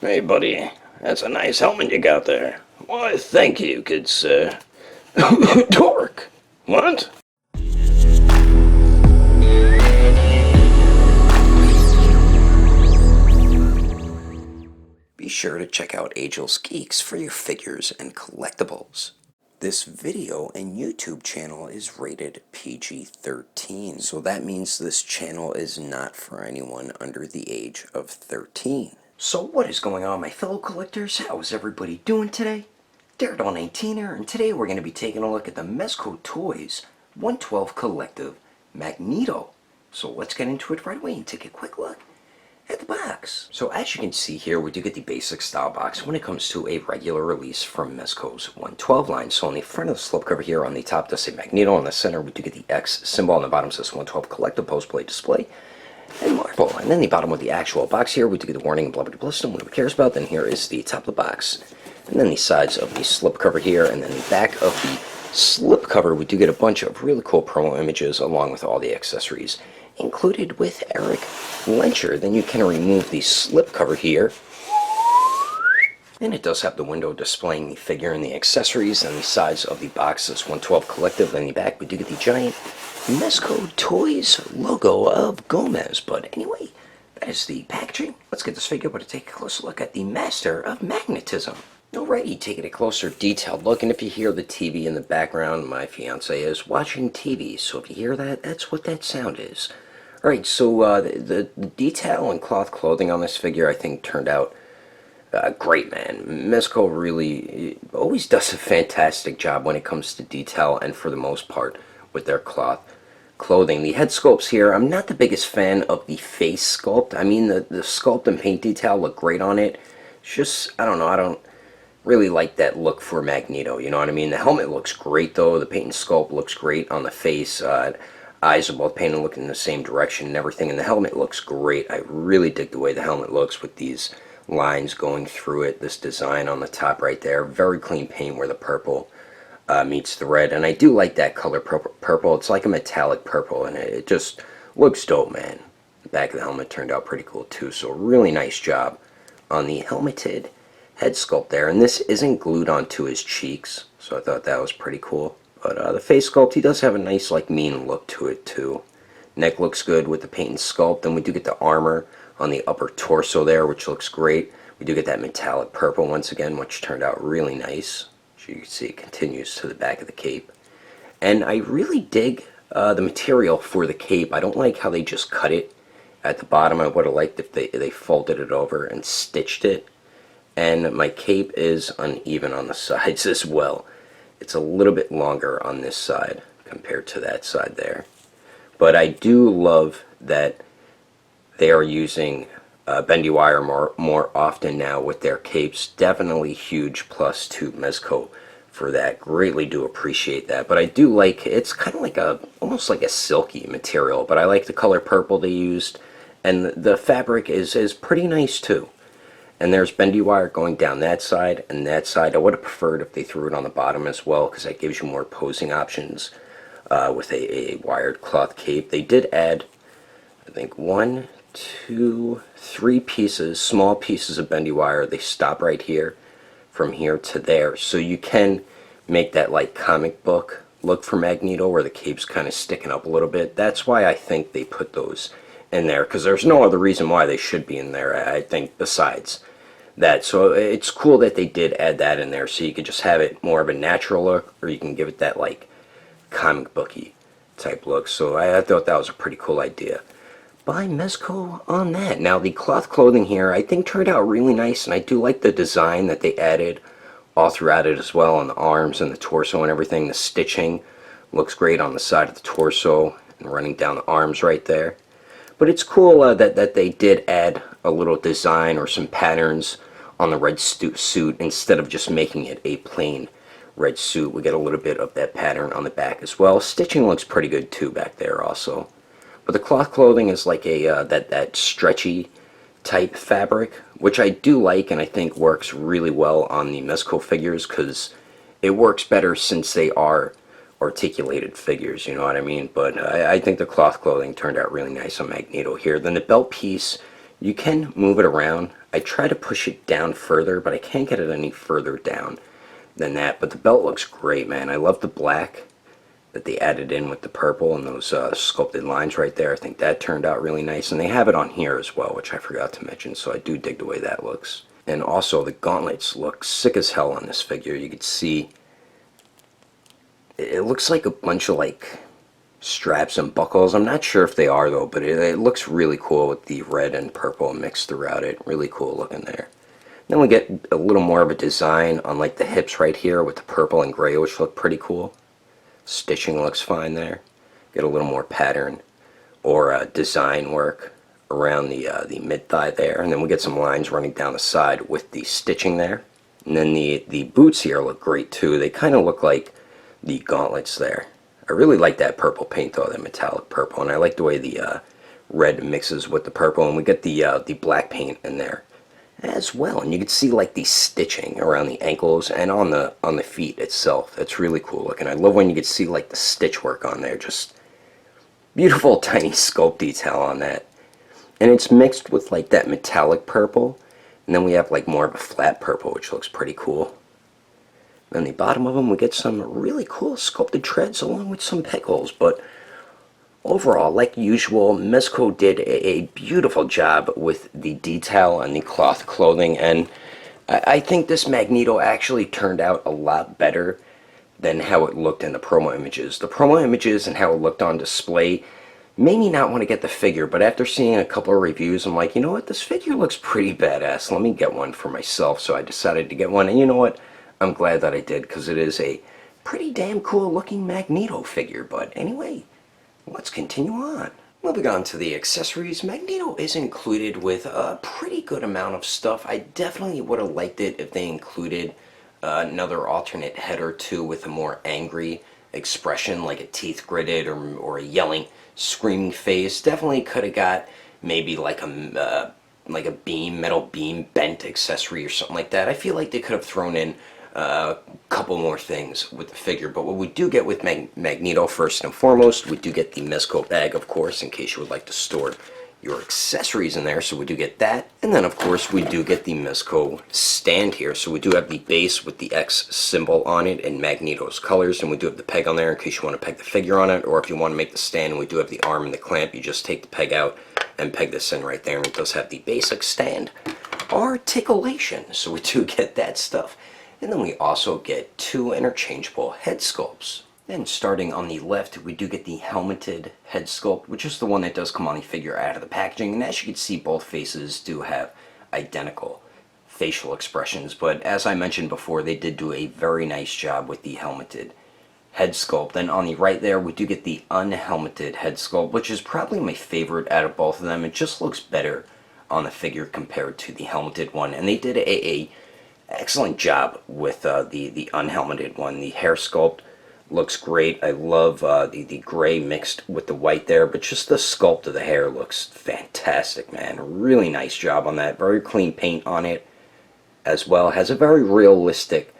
Hey, buddy. That's a nice helmet you got there. Why, thank you, good sir. Torque. What? Be sure to check out Agelessgeeks for your figures and collectibles. This video and YouTube channel is rated PG-13, so that means this channel is not for anyone under the age of 13. So what is going on, my fellow collectors? How is everybody doing today? Daredevil 19er, and today we're going to be taking a look at the Mezco Toyz 112 Collective Magneto. So let's get into it right away and take a quick look at the box. So as you can see here, we do get the basic style box when it comes to a regular release from Mezco's 112 line. So on the front of the slipcover here, on the top does say Magneto. On the center, we do get the X symbol. On the bottom says 112 Collective Post Play Display and Marvel. And then the bottom of the actual box here, we do get the warning and blah blah blah, what nobody cares about. Then here is the top of the box, and then the sides of the slipcover here, and then the back of the slipcover, we do get a bunch of really cool promo images along with all the accessories included with Eric Lencher. Then you can remove the slipcover here, and it does have the window displaying the figure and the accessories. And the sides of the box is 112 Collective. Then the back, we do get the giant Mezco Toyz logo of Gomez. But anyway, that is the packaging. Let's get this figure to take a closer look at the Master of Magnetism. Alrighty, taking a closer detailed look, and if you hear the TV in the background, my fiance is watching TV, so if you hear that, that's what that sound is. Alright, so the detail and cloth clothing on this figure I think turned out great, man. Mezco really always does a fantastic job when it comes to detail, and for the most part with their cloth clothing. The head sculpts here, I'm not the biggest fan of the face sculpt. I mean, the sculpt and paint detail look great on it. It's just, I don't know, I don't really like that look for Magneto, you know what I mean? The helmet looks great though, the paint and sculpt looks great on the face. Eyes are both painted looking in the same direction and everything, and the helmet looks great. I really dig the way the helmet looks with these lines going through it, this design on the top right there. Very clean paint where the purple meets the red, and I do like that color purple. It's like a metallic purple, and it just looks dope, man. The back of the helmet turned out pretty cool too, so really nice job on the helmeted head sculpt there. And this isn't glued onto his cheeks, so I thought that was pretty cool. But the face sculpt, he does have a nice like mean look to it too. Neck looks good with the paint and sculpt. Then we do get the armor on the upper torso there, which looks great. We do get that metallic purple once again, which turned out really nice. As you can see, it continues to the back of the cape. And I really dig the material for the cape. I don't like how they just cut it at the bottom. I would have liked if they folded it over and stitched it. And my cape is uneven on the sides as well. It's a little bit longer on this side compared to that side there. But I do love that they are using bendy wire more often now with their capes. Definitely huge plus to Mezco for that. Greatly do appreciate that. But I do like, it's kind of like almost like a silky material, but I like the color purple they used, and the fabric is pretty nice too. And there's bendy wire going down that side and that side. I would have preferred if they threw it on the bottom as well, because that gives you more posing options with a wired cloth cape. They did add, I think, 1, 2, 3 pieces, small pieces of bendy wire. They stop right here, from here to there. So you can make that like comic book look for Magneto, where the cape's kind of sticking up a little bit. That's why I think they put those in there, because there's no other reason why they should be in there, I think, besides that. So it's cool that they did add that in there, so you could just have it more of a natural look, or you can give it that like comic booky type look. So I thought that was a pretty cool idea by Mezco on that. Now the cloth clothing here I think turned out really nice, and I do like the design that they added all throughout it as well, on the arms and the torso and everything. The stitching looks great on the side of the torso and running down the arms right there. But it's cool that they did add a little design or some patterns on the red suit instead of just making it a plain red suit. We get a little bit of that pattern on the back as well. Stitching looks pretty good too back there also. But the cloth clothing is like a that stretchy type fabric, which I do like, and I think works really well on the Mezco figures, because it works better since they are articulated figures, you know what I mean? But I think the cloth clothing turned out really nice on Magneto here. Then the belt piece, you can move it around. I try to push it down further, but I can't get it any further down than that. But the belt looks great, man. I love the black that they added in with the purple and those sculpted lines right there. I think that turned out really nice. And they have it on here as well, which I forgot to mention, so I do dig the way that looks. And also the gauntlets look sick as hell on this figure. You can see it looks like a bunch of like straps and buckles. I'm not sure if they are though, but it looks really cool with the red and purple mixed throughout it. Really cool looking there. Then we get a little more of a design on like the hips right here with the purple and gray, which look pretty cool. Stitching looks fine there. Get a little more pattern or design work around the mid thigh there, and then we get some lines running down the side with the stitching there. And then the boots here look great too. They kind of look like the gauntlets there. I really like that purple paint though, that metallic purple, and I like the way the red mixes with the purple, and we get the black paint in there as well. And you can see like the stitching around the ankles and on the feet itself. That's really cool looking. I love when you can see like the stitch work on there. Just beautiful tiny sculpt detail on that. And it's mixed with like that metallic purple, and then we have like more of a flat purple, which looks pretty cool. On the bottom of them we get some really cool sculpted treads along with some peg holes. But overall, like usual, Mezco did a beautiful job with the detail and the cloth clothing, and I think this Magneto actually turned out a lot better than how it looked in the promo images. The promo images and how it looked on display made me not want to get the figure, but after seeing a couple of reviews, I'm like, you know what, this figure looks pretty badass. Let me get one for myself. So I decided to get one, and you know what? I'm glad that I did, because it is a pretty damn cool looking Magneto figure. But anyway, let's continue on. Moving on to the accessories, Magneto is included with a pretty good amount of stuff. I definitely would have liked it if they included another alternate head or two with a more angry expression, like a teeth gritted or a yelling, screaming face. Definitely could have got maybe like a metal beam bent accessory or something like that. I feel like they could have thrown in a couple more things with the figure. But what we do get with Magneto, first and foremost, we do get the Mezco bag, of course, in case you would like to store your accessories in there. So we do get that. And then, of course, we do get the Mezco stand here. So we do have the base with the X symbol on it in Magneto's colors. And we do have the peg on there in case you want to peg the figure on it. Or if you want to make the stand, we do have the arm and the clamp. You just take the peg out and peg this in right there. And it does have the basic stand. Articulation. So we do get that stuff. And then we also get two interchangeable head sculpts. And starting on the left, we do get the helmeted head sculpt, which is the one that does come on the figure out of the packaging. And as you can see, both faces do have identical facial expressions. But as I mentioned before, they did do a very nice job with the helmeted head sculpt. And on the right there, we do get the unhelmeted head sculpt, which is probably my favorite out of both of them. It just looks better on the figure compared to the helmeted one. And they did a excellent job with the unhelmeted one. The hair sculpt looks great. I love the gray mixed with the white there, but just the sculpt of the hair looks fantastic, man. Really nice job on that. Very clean paint on it as well. Has a very realistic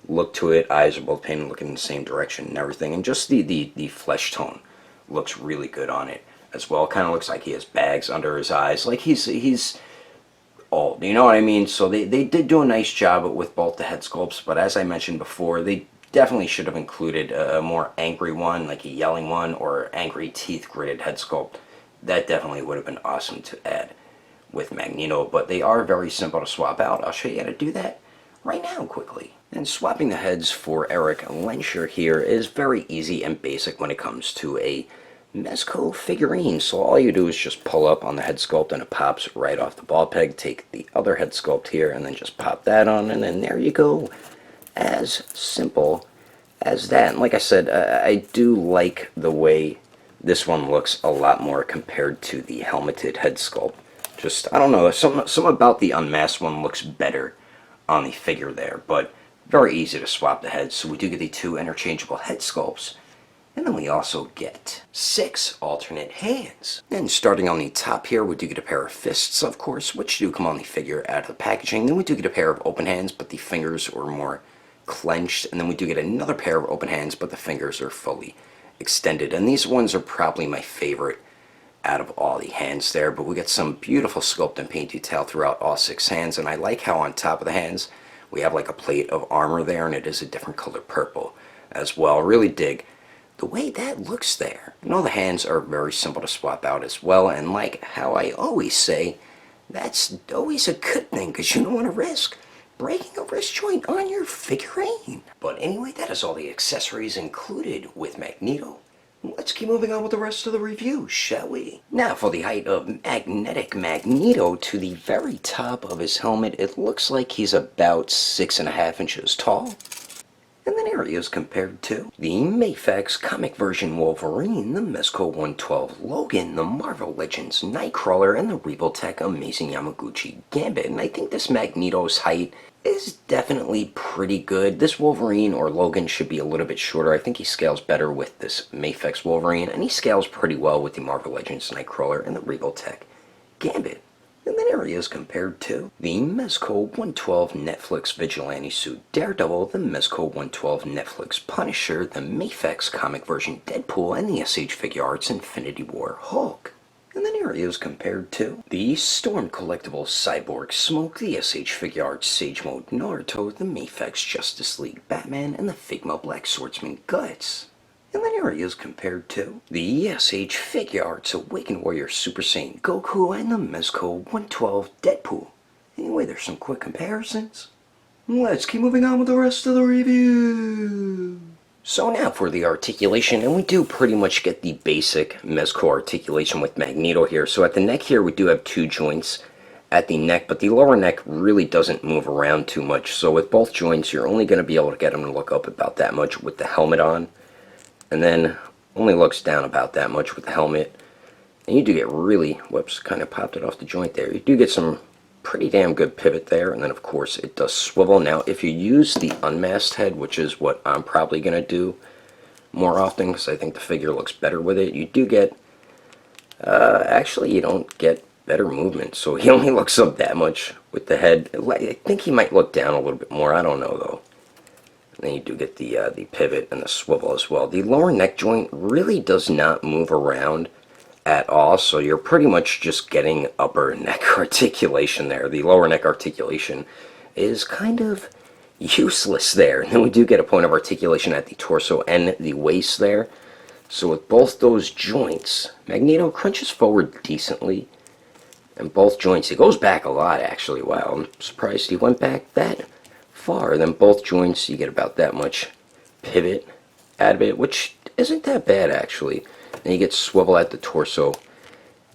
look to it. Eyes are both painted looking in the same direction and everything. And just the flesh tone looks really good on it as well. Kind of looks like he has bags under his eyes. Like he's old, you know what I mean? So they did do a nice job with both the head sculpts, but as I mentioned before, they definitely should have included a more angry one, like a yelling one, or angry teeth gritted head sculpt. That definitely would have been awesome to add with Magneto, but they are very simple to swap out. I'll show you how to do that right now quickly. And swapping the heads for Eric Lenscher here is very easy and basic when it comes to a Mezco figurine. So all you do is just pull up on the head sculpt and it pops right off the ball peg. Take the other head sculpt here and then just pop that on, and then there you go. As simple as that. And like I said, I do like the way this one looks a lot more compared to the helmeted head sculpt. Just, I don't know, something about the unmasked one looks better on the figure there, but very easy to swap the heads. So we do get the two interchangeable head sculpts. And then we also get 6 alternate hands. And starting on the top here, we do get a pair of fists, of course, which do come on the figure out of the packaging. Then we do get a pair of open hands, but the fingers are more clenched. And then we do get another pair of open hands, but the fingers are fully extended. And these ones are probably my favorite out of all the hands there, but we got some beautiful sculpt and paint detail throughout all 6 hands, and I like how on top of the hands we have like a plate of armor there, and it is a different color purple as well. Really dig the way that looks there. And all the hands are very simple to swap out as well, and like how I always say, that's always a good thing, because you don't want to risk breaking a wrist joint on your figurine. But anyway, that is all the accessories included with Magneto. Let's keep moving on with the rest of the review, shall we? Now for the height of magnetic Magneto to the very top of his helmet, it looks like he's about 6.5 inches tall. And then here he is compared to the Mafex comic version Wolverine, the Mezco 112 Logan, the Marvel Legends Nightcrawler, and the Rebel-Tech Amazing Yamaguchi Gambit. And I think this Magneto's height is definitely pretty good. This Wolverine or Logan should be a little bit shorter. I think he scales better with this Mafex Wolverine, and he scales pretty well with the Marvel Legends Nightcrawler and the Rebel-Tech Gambit. And then here he is compared to the Mezco 112 Netflix Vigilante Suit Daredevil, the Mezco 112 Netflix Punisher, the Mafex comic version Deadpool, and the SH Figure Arts Infinity War Hulk. And then here he is compared to the Storm Collectibles Cyborg Smoke, the SH Figure Arts Sage Mode Naruto, the Mafex Justice League Batman, and the Figma Black Swordsman Guts. And then here he is compared to the SH Figure Arts Awakened Warrior Super Saiyan Goku and the Mezco 112 Deadpool. Anyway, there's some quick comparisons. Let's keep moving on with the rest of the review. So now for the articulation, and we do pretty much get the basic Mezco articulation with Magneto here. So at the neck here, we do have 2 joints at the neck, but the lower neck really doesn't move around too much. So with both joints, you're only going to be able to get them to look up about that much with the helmet on. And then only looks down about that much with the helmet. And you do get really, whoops, kind of popped it off the joint there. You do get some pretty damn good pivot there, and then of course it does swivel. Now if you use the unmasked head, which is what I'm probably going to do more often because I think the figure looks better with it, you do get, actually you don't get better movement. So he only looks up that much with the head. I think he might look down a little bit more, I don't know though. And then you do get the pivot and the swivel as well. The lower neck joint really does not move around at all, so you're pretty much just getting upper neck articulation there. The lower neck articulation is kind of useless there. And then we do get a point of articulation at the torso and the waist there. So with both those joints, Magneto crunches forward decently. And both joints, he goes back a lot actually. Wow, I'm surprised he went back that far. Then both joints, you get about that much pivot out of it, which isn't that bad actually. Then you get swivel at the torso,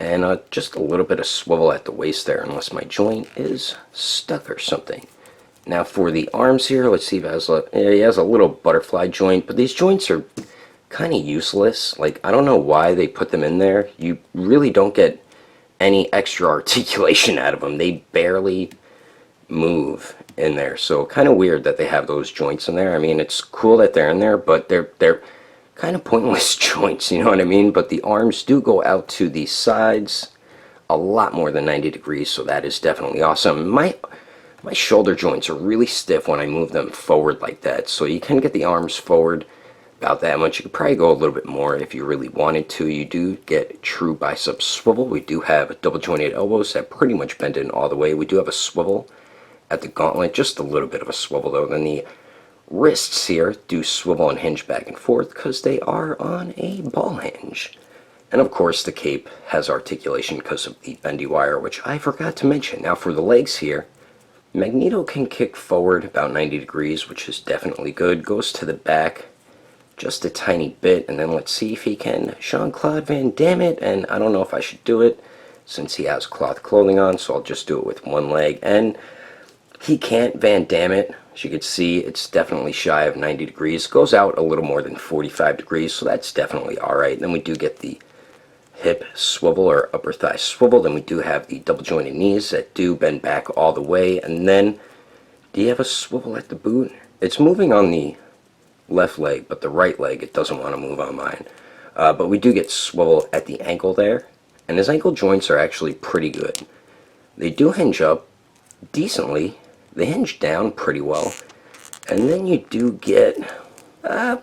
and just a little bit of swivel at the waist there, unless my joint is stuck or something. Now for the arms here, let's see if it has he has a little butterfly joint, but these joints are kind of useless. Like, I don't know why they put them in there. You really don't get any extra articulation out of them. They barely move in there, so kind of weird that they have those joints in there. I mean, it's cool that they're in there, but they're kind of pointless joints, you know what I mean? But the arms do go out to the sides a lot more than 90 degrees, so that is definitely awesome. My shoulder joints are really stiff when I move them forward like that, so you can get the arms forward about that much. You could probably go a little bit more if you really wanted to. You do get true bicep swivel. We do have double jointed elbows that pretty much bend in all the way. We do have a swivel at the gauntlet, just a little bit of a swivel though. Then the wrists here do swivel and hinge back and forth because they are on a ball hinge. And of course the cape has articulation because of the bendy wire, which I forgot to mention. Now for the legs here, Magneto can kick forward about 90 degrees, which is definitely good. Goes to the back just a tiny bit, and then let's see if he can Jean-Claude Van Damme it. And I don't know if I should do it since he has cloth clothing on, so I'll just do it with one leg. And he can't Van Damme it. As you can see, it's definitely shy of 90 degrees. Goes out a little more than 45 degrees, so that's definitely alright. Then we do get the hip swivel or upper thigh swivel. Then we do have the double jointed knees that do bend back all the way. And then, do you have a swivel at the boot? It's moving on the left leg, but the right leg, it doesn't want to move on mine. But we do get swivel at the ankle there. And his ankle joints are actually pretty good. They do hinge up decently. They hinge down pretty well, and then you do get a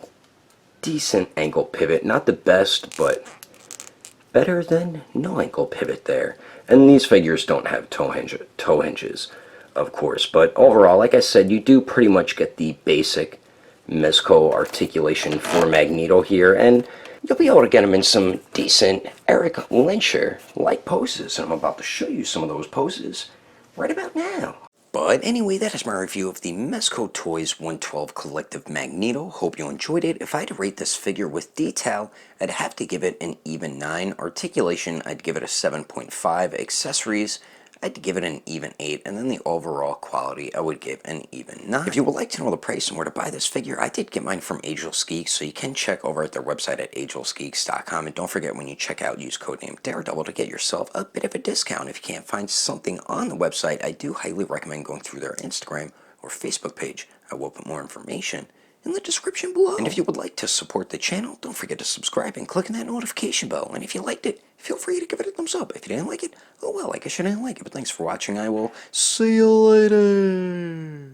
decent ankle pivot. Not the best, but better than no ankle pivot there. And these figures don't have toe hinges, of course. But overall, like I said, you do pretty much get the basic Mezco articulation for Magneto here. And you'll be able to get him in some decent Eric Lyncher-like poses. And I'm about to show you some of those poses right about now. But anyway, that is my review of the Mezco Toyz 112 Collective Magneto. Hope you enjoyed it. If I had to rate this figure with detail, I'd have to give it an even 9. Articulation, I'd give it a 7.5. Accessories, I'd give it an even 8. And then the overall quality, I would give an even 9. If you would like to know the price and where to buy this figure, I did get mine from Agelessgeeks, so you can check over at their website at agelessgeeks.com. And don't forget, when you check out, use codename Daredevil to get yourself a bit of a discount. If you can't find something on the website, I do highly recommend going through their Instagram or Facebook page. I will put more information in the description below. And if you would like to support the channel, don't forget to subscribe and click on that notification bell. And if you liked it, feel free to give it a thumbs up. If you didn't like it, oh well, I guess you didn't like it. But thanks for watching. I will see you later.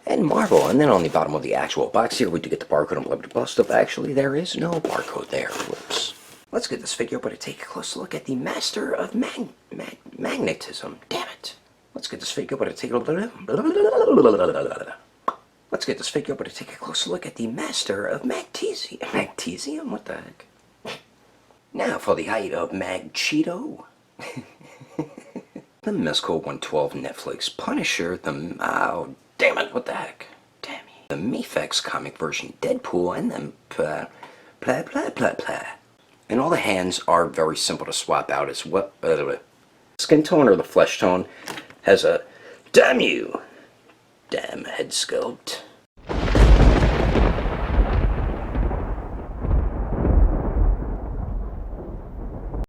And Marvel, and then on the bottom of the actual box here, we do get the barcode and blah blah blah stuff. Actually, there is no barcode there. Whoops. Let's get this figure, but take a close look at the master of magnetism. Damn it. Let's get this figure, but take a Let's get this figure, but take a close look at the master of magnesium. Magnesium? What the heck? Now for the height of Magneto. The Mezco 112 Netflix Punisher, oh, damn it, what the heck? Damn you. The Mefex comic version Deadpool, and then blah, blah, blah, blah. And all the hands are very simple to swap out as well. Skin tone or the flesh tone has a damn you, damn head sculpt.